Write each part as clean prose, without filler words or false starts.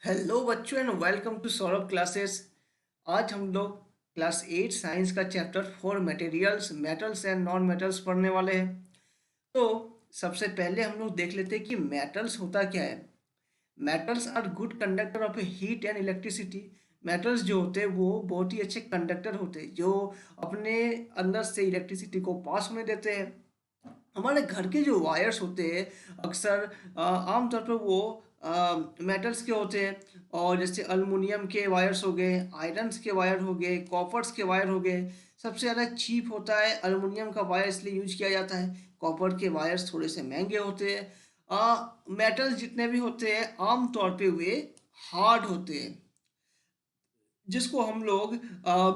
Hello बच्चों and welcome to Saurabh classes. आज हम लोग क्लास 8 साइंस का chapter 4 materials metals and non metals पढ़ने वाले हैं। तो सबसे पहले हम लोग देख लेते हैं कि मेटल्स होता क्या है। Metals are good conductor of heat and electricity. Metals जो होते हैं वो बहुत ही अच्छे कंडक्टर होते हैं जो अपने अंदर से इलेक्ट्रिसिटी को पास होने देते हैं। हमारे घर के जो वायर्स होते हैं अक्सर आमतौर पर वो मेटल्स के होते हैं, और जैसे अल्युमिनियम के वायर्स हो गए, आयरन्स के वायर हो गए, कॉपर्स के वायर हो गए। सबसे ज़्यादा चीप होता है अल्युमिनियम का वायर, इसलिए यूज किया जाता है। कॉपर के वायर्स थोड़े से महंगे होते हैं। मेटल्स जितने भी होते हैं आमतौर पे वे हार्ड होते हैं, जिसको हम लोग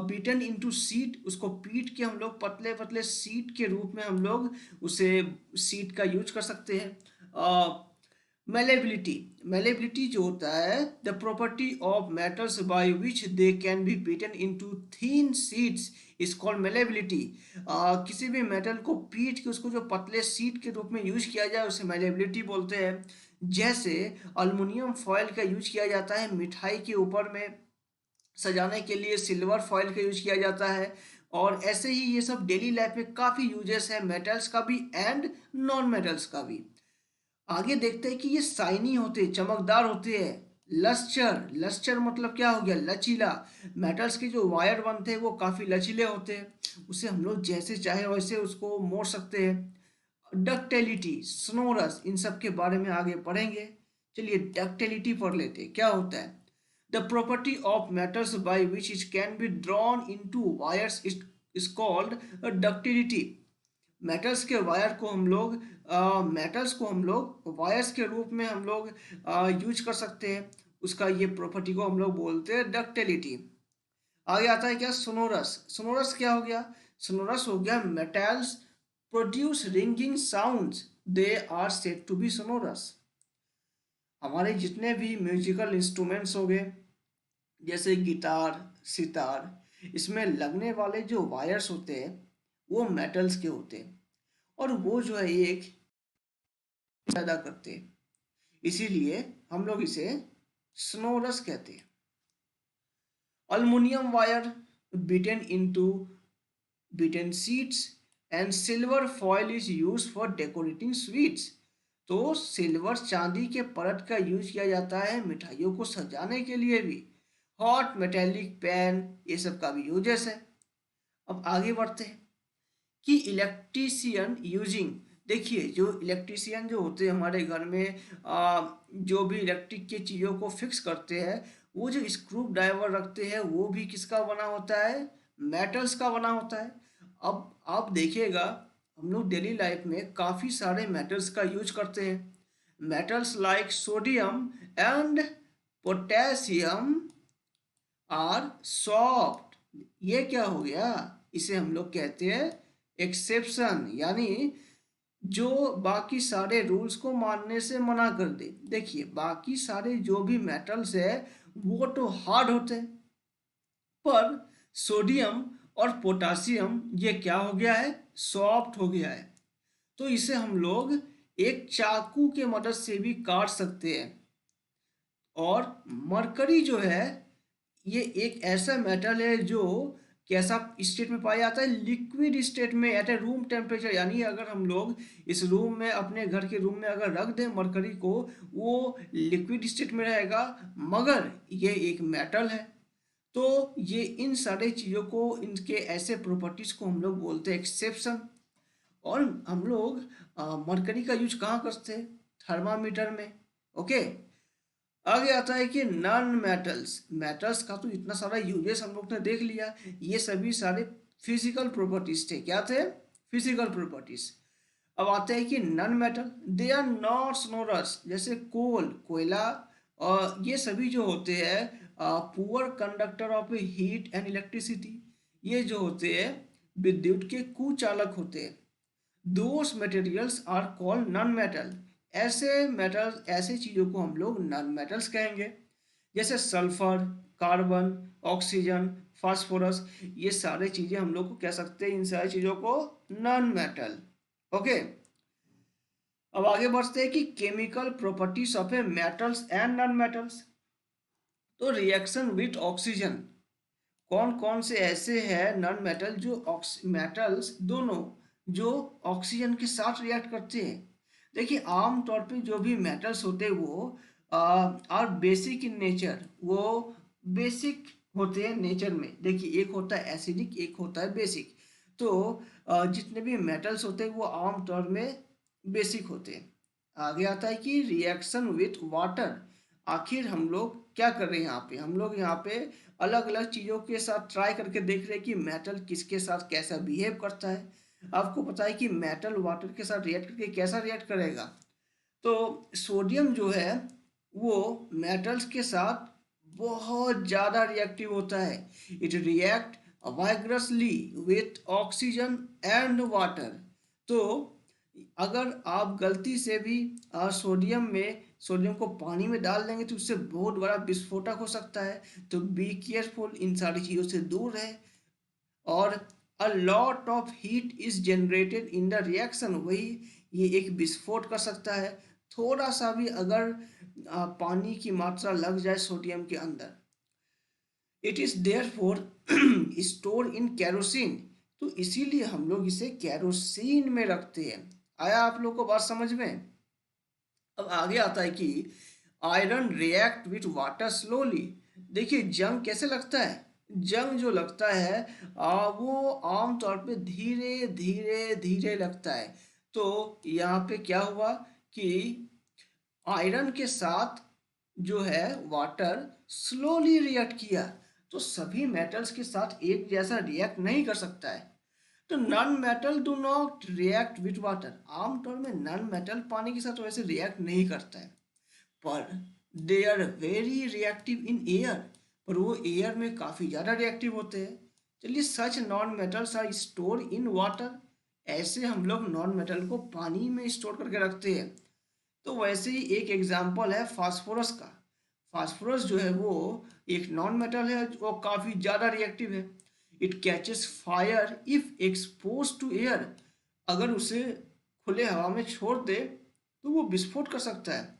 बीटन इनटू सीट, उसको पीट के हम लोग पतले पतले सीट के रूप में हम लोग उसे सीट का यूज कर सकते हैं। मेलेबिलिटी, मेलेबिलिटी जो होता है the property of metals by which they can be beaten into thin seats is called malleability. किसी भी मेटल को पीट के उसको जो पतले सीट के रूप में यूज किया जाए उसे मेलेबिलिटी बोलते हैं। जैसे अल्युमिनियम फॉयल का यूज किया जाता है मिठाई के ऊपर में सजाने के लिए, सिल्वर फॉयल का यूज किया जाता है। और ऐसे ही ये सब डेली लाइफ में काफ़ी यूजेस है, मेटल्स का भी एंड नॉन मेटल्स का भी। आगे देखते हैं कि ये शाइनी होते हैं, चमकदार होते हैं। लस्चर, लस्चर मतलब क्या हो गया, लचीला। मेटल्स के जो वायर बनते हैं वो काफ़ी लचीले होते हैं, उसे हम लोग जैसे चाहे वैसे उसको मोड़ सकते हैं। डक्टिलिटी, स्नोरस, इन सब के बारे में आगे पढ़ेंगे। चलिए डक्टिलिटी पढ़ लेते हैं क्या होता है। The property of metals by which it can be drawn into wires is called ductility. Metals के वायर को हम लोग मेटल्स को हम लोग वायर्स के रूप में हम लोग यूज कर सकते हैं। उसका ये प्रॉपर्टी को हम लोग बोलते हैं डक्टिलिटी। आगे आता है क्या, सोनोरस। सोनोरस क्या हो गया, सोनोरस हो गया metals produce ringing sounds, they are said to be sonorous. हमारे जितने भी म्यूजिकल इंस्ट्रूमेंट्स हो गए जैसे गिटार, सितार, इसमें लगने वाले जो वायर्स होते हैं वो मेटल्स के होते हैं, और वो जो है एक पैदा करते हैं, इसीलिए हम लोग इसे स्नोरस कहते हैं। Aluminium wire beaten into beaten sheets and silver foil is use for decorating sweets. तो सिल्वर, चांदी के परत का यूज किया जाता है मिठाइयों को सजाने के लिए भी। हॉट मेटेलिक पैन, ये सब का भी यूजेस है। अब आगे बढ़ते हैं कि इलेक्ट्रीशियन यूजिंग। देखिए जो इलेक्ट्रीशियन जो होते हैं हमारे घर में, जो भी इलेक्ट्रिक की चीज़ों को फिक्स करते हैं, वो जो स्क्रू ड्राइवर रखते हैं वो भी किसका बना होता है, मेटल्स का बना होता है। अब आप देखिएगा हम लोग डेली लाइफ में काफ़ी सारे मेटल्स का यूज करते हैं। Metals like sodium and potassium are soft. ये क्या हो गया, इसे हम लोग कहते हैं एक्सेप्शन, यानी जो बाकी सारे रूल्स को मानने से मना कर दे। देखिए बाकी सारे जो भी मेटल्स है वो तो हार्ड होते हैं, पर सोडियम और पोटासियम ये क्या हो गया है, सॉफ्ट हो गया है। तो इसे हम लोग एक चाकू के मदद से भी काट सकते हैं। और मरकरी जो है ये एक ऐसा मेटल है जो कैसा स्टेट में पाया जाता है, लिक्विड स्टेट में एट ए रूम टेम्परेचर। यानी अगर हम लोग इस रूम में, अपने घर के रूम में अगर रख दें मरकरी को, वो लिक्विड स्टेट में रहेगा, मगर ये एक मेटल है। तो ये इन सारे चीज़ों को, इनके ऐसे प्रॉपर्टीज को हम लोग बोलते हैं एक्सेप्शन। और हम लोग मरकरी का यूज कहाँ करते हैं, थर्मामीटर में। ओके, आगे आता है कि नॉन मेटल्स। मेटल्स का तो इतना सारा यूजेस हम लोग ने देख लिया, ये सभी सारे फिजिकल प्रॉपर्टीज थे, क्या थे, फिजिकल प्रॉपर्टीज। अब आते हैं कि non metal, they are not sonorous. जैसे कोल, कोयला, और ये सभी जो होते हैं poor conductor of heat and electricity. ये जो होते हैं विद्युत के कुचालक होते हैं। Those materials are called non metal. ऐसे मेटल्स, ऐसे चीज़ों को हम लोग नॉन मेटल्स कहेंगे। जैसे सल्फर, कार्बन, ऑक्सीजन, फास्फोरस, ये सारे चीज़ें हम लोग को कह सकते हैं, इन सारी चीज़ों को नॉन मेटल। ओके, अब आगे बढ़ते हैं कि chemical properties of A metals and non metals. तो रिएक्शन विथ ऑक्सीजन, कौन कौन से ऐसे हैं नॉन मेटल जो मेटल्स दोनों जो ऑक्सीजन के साथ रिएक्ट करते हैं। देखिए आमतौर पे जो भी मेटल्स होते हैं वो आर बेसिक इन नेचर, वो बेसिक होते हैं नेचर में। देखिए एक होता है एसिडिक, एक होता है बेसिक। तो जितने भी मेटल्स होते हैं वो आमतौर में बेसिक होते हैं। आगे आता है कि रिएक्शन विथ वाटर। आखिर हम लोग क्या कर रहे हैं यहाँ पे, हम लोग यहाँ पे अलग अलग चीज़ों के साथ ट्राई करके देख रहे हैं कि मेटल किसके साथ कैसा बिहेव करता है। आपको पता है कि मेटल वाटर के साथ रिएक्ट करके कैसा रिएक्ट करेगा। तो सोडियम जो है वो मेटल्स के साथ बहुत ज़्यादा रिएक्टिव होता है। It react vigorously with oxygen and water. तो अगर आप गलती से भी सोडियम को पानी में डाल देंगे तो उससे बहुत बड़ा विस्फोटक हो सकता है। तो बी केयरफुल, इन सारी चीज़ों से दूर रहे। और a lot of heat is generated in the reaction, वही ये एक विस्फोट कर सकता है थोड़ा सा भी अगर पानी की मात्रा लग जाए सोडियम के अंदर। It is there for store in kerosene, तो इसीलिए हम लोग इसे कैरोसिन में रखते हैं। आया आप लोग को बात समझ में। अब आगे आता है कि iron react with water slowly. देखिए जंग कैसे लगता है, जंग जो लगता है वो आमतौर पे धीरे धीरे धीरे लगता है। तो यहाँ पे क्या हुआ कि आयरन के साथ जो है वाटर स्लोली रिएक्ट किया। तो सभी मेटल्स के साथ एक जैसा रिएक्ट नहीं कर सकता है। तो non metal do not react with water, आमतौर में नॉन मेटल पानी के साथ वैसे रिएक्ट नहीं करता है, पर they are very reactive in air, पर वो एयर में काफ़ी ज़्यादा रिएक्टिव होते हैं। चलिए such non metals are store in water, ऐसे हम लोग नॉन मेटल को पानी में स्टोर करके रखते हैं। तो वैसे ही एक एग्जाम्पल है फास्फोरस का। फास्फोरस जो है वो एक नॉन मेटल है, वो काफ़ी ज़्यादा रिएक्टिव है। It catches fire if expose to air, अगर उसे खुले हवा में छोड़ दे तो वो विस्फोट कर सकता है,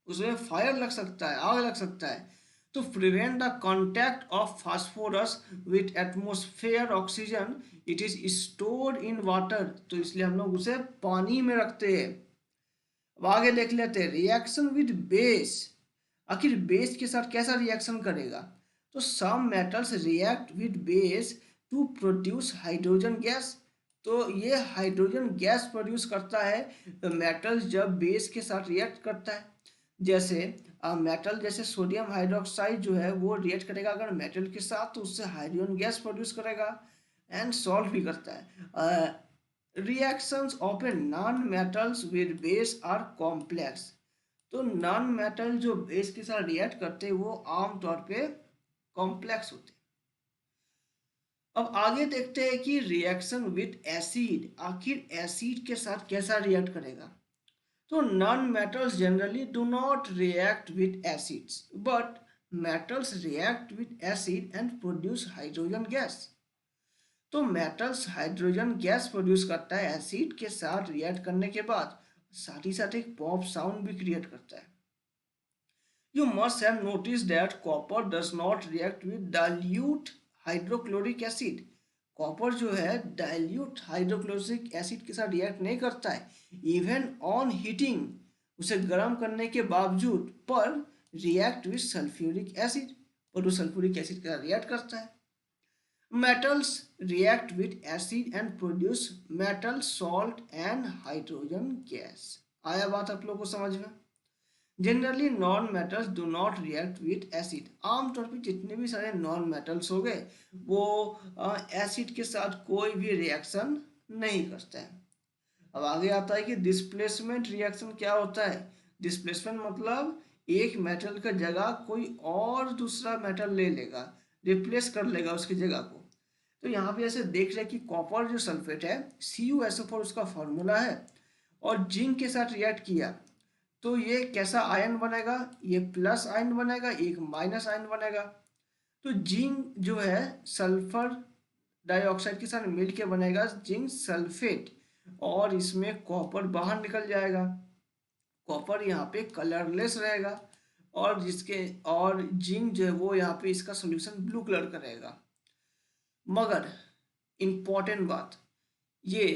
उसमें फायर लग सकता है, आग लग सकता है। तो prevent the contact of phosphorus with atmosphere oxygen, it is stored in water, तो इसलिए हम लोग उसे पानी में रखते हैं। अब आगे देख लेते हैं रिएक्शन विद बेस। आखिर बेस के साथ कैसा रिएक्शन करेगा। तो some metals react with base to produce hydrogen gas, तो ये हाइड्रोजन गैस प्रोड्यूस करता है। तो मेटल्स जब बेस के साथ रिएक्ट करता है, जैसे मेटल जैसे सोडियम हाइड्रोक्साइड जो है वो रिएक्ट करेगा अगर मेटल के साथ, तो उससे हाइड्रोजन गैस प्रोड्यूस करेगा एंड सॉल्व भी करता है। Reactions of a non metals with base are complex, तो नॉन मेटल जो बेस के साथ रिएक्ट करते हैं वो आमतौर पे कॉम्प्लेक्स होते हैं। अब आगे देखते हैं कि रिएक्शन विद एसिड, आखिर एसिड के साथ कैसा रिएक्ट करेगा। तो non metals generally do not react with acids, but metals react with acid and produce hydrogen gas. तो मेटल्स हाइड्रोजन गैस प्रोड्यूस करता है एसिड के साथ रिएक्ट करने के बाद, साथ ही साथ एक पॉप साउंड भी क्रिएट करता है। You must have notice that copper does not react with dilute hydrochloric acid. Copper जो है डाइल्यूट हाइड्रोक्लोरिक एसिड के साथ रिएक्ट नहीं करता है, इवन ऑन हीटिंग, उसे गर्म करने के बावजूद, पर रिएक्ट विद सल्फ्यूरिक एसिड, पर वो सल्फ्यूरिक एसिड के साथ रिएक्ट करता है। Metals react with acid and produce metal salt and hydrogen gas। आया बात आप लोगों को समझ में। Generally non metals do not react with acid, आमतौर पे जितने भी सारे नॉन मेटल्स हो गए वो एसिड के साथ कोई भी रिएक्शन नहीं करते हैं। अब आगे आता है कि डिस्प्लेसमेंट रिएक्शन क्या होता है। डिस्प्लेसमेंट मतलब एक मेटल का जगह कोई और दूसरा मेटल ले लेगा, रिप्लेस कर लेगा उसकी जगह को। तो यहाँ पे ऐसे देख रहे हैं कि कॉपर जो सल्फेट है CuSO4 उसका फॉर्मूला है, और जिंक के साथ रिएक्ट किया तो ये कैसा आयन बनेगा, ये प्लस आयन बनेगा, एक माइनस आयन बनेगा। तो जिंक जो है सल्फर डाइऑक्साइड के साथ मिलके बनेगा जिंक सल्फेट, और इसमें कॉपर बाहर निकल जाएगा। कॉपर यहाँ पे कलरलेस रहेगा और जिंक जो है वो यहाँ पे इसका सोल्यूशन ब्लू कलर का रहेगा। मगर इम्पॉर्टेंट बात ये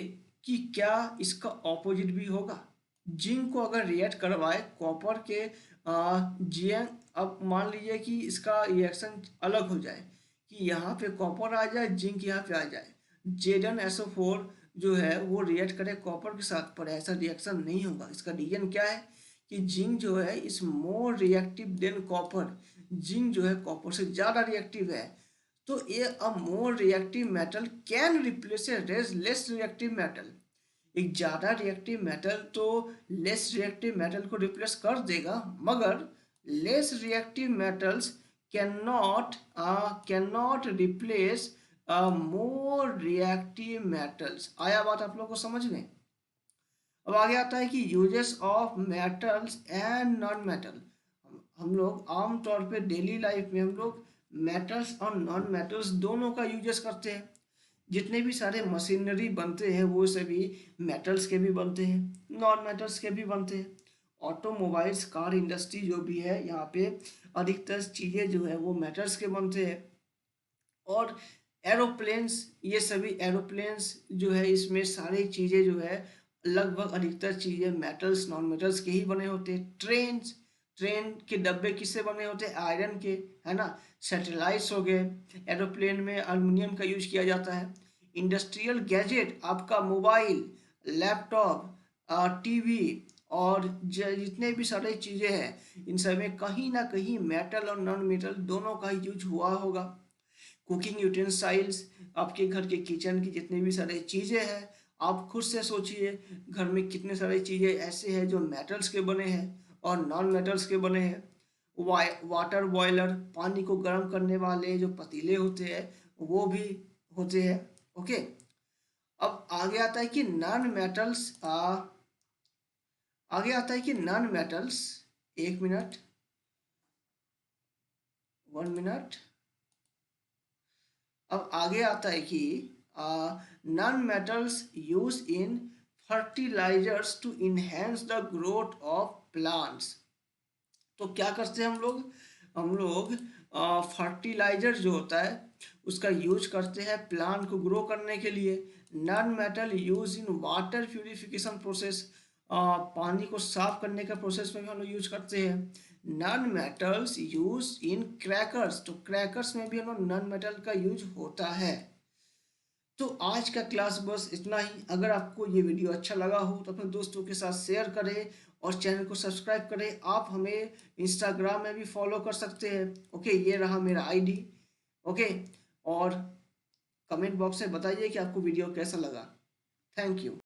कि क्या इसका ऑपोजिट भी होगा। जिंक को अगर रिएक्ट करवाए कॉपर के जीएन, अब मान लीजिए कि इसका रिएक्शन अलग हो जाए कि यहाँ पे कॉपर आ जाए, जिंक यहाँ पे आ जाए, Zn SO4 जो है वो रिएक्ट करे कॉपर के साथ, पर ऐसा रिएक्शन नहीं होगा। इसका रीजन क्या है कि जिंक जो है is more reactive than copper, zinc जो है कॉपर से ज़्यादा रिएक्टिव है। तो ये a more reactive metal can replace a less reactive metal. एक ज़्यादा रिएक्टिव मेटल तो लेस रिएक्टिव मेटल को रिप्लेस कर देगा, मगर less reactive metals can not replace more reactive metals. आया बात आप लोग को समझ में। अब आगे आता है कि uses of metals and non metal. हम लोग आमतौर पे डेली लाइफ में हम लोग मेटल्स और नॉन मेटल्स दोनों का यूजेस करते हैं। जितने भी सारे मशीनरी बनते हैं वो सभी मेटल्स के भी बनते हैं, नॉन मेटल्स के भी बनते हैं। ऑटोमोबाइल्स कार इंडस्ट्री जो भी है यहाँ पे अधिकतर चीज़ें जो है वो मेटल्स के बनते हैं। और एरोप्लेन्स, ये सभी एरोप्लेन्स जो है इसमें सारी चीज़ें जो है लगभग अधिकतर चीज़ें मेटल्स नॉन मेटल्स के ही बने होते हैं। ट्रेन के डब्बे किससे बने होते हैं, आयरन के, है ना। सैटेलाइट्स हो गए, एरोप्लेन में अल्युमिनियम का यूज किया जाता है। इंडस्ट्रियल गैजेट, आपका मोबाइल, लैपटॉप, टीवी और जितने भी सारे चीज़ें हैं इन सब में कहीं ना कहीं मेटल और नॉन मेटल दोनों का ही यूज हुआ होगा। कुकिंग यूटेंसाइल्स, आपके घर के किचन की जितनी भी सारी चीज़ें हैं, आप खुद से सोचिए घर में कितने सारे चीज़ें ऐसे हैं जो मेटल्स के बने हैं और नॉन मेटल्स के बने हैं। वाटर बॉयलर, पानी को गर्म करने वाले जो पतीले होते हैं वो भी होते हैं। ओके, अब आगे आता है कि नॉन मेटल्स, एक मिनट, 1 मिनट। अब आगे आता है कि non metals use in fertilisers to enhance the growth of plants. तो क्या करते हैं हम लोग फर्टिलाइजर जो होता है उसका यूज करते हैं प्लांट को ग्रो करने के लिए। Non metal use in water purification process, पानी को साफ करने का प्रोसेस में भी हम लोग यूज करते हैं। नॉन मेटल्स यूज इन क्रैकर्स, तो क्रैकर्स में भी हम लोग नॉन मेटल का यूज होता है। तो आज का क्लास बस इतना ही। अगर आपको ये वीडियो अच्छा लगा हो तो अपने दोस्तों के साथ शेयर करें और चैनल को सब्सक्राइब करें। आप हमें इंस्टाग्राम में भी फॉलो कर सकते हैं। ओके, ये रहा मेरा आईडी। ओके, और कमेंट बॉक्स में बताइए कि आपको वीडियो कैसा लगा। Thank you.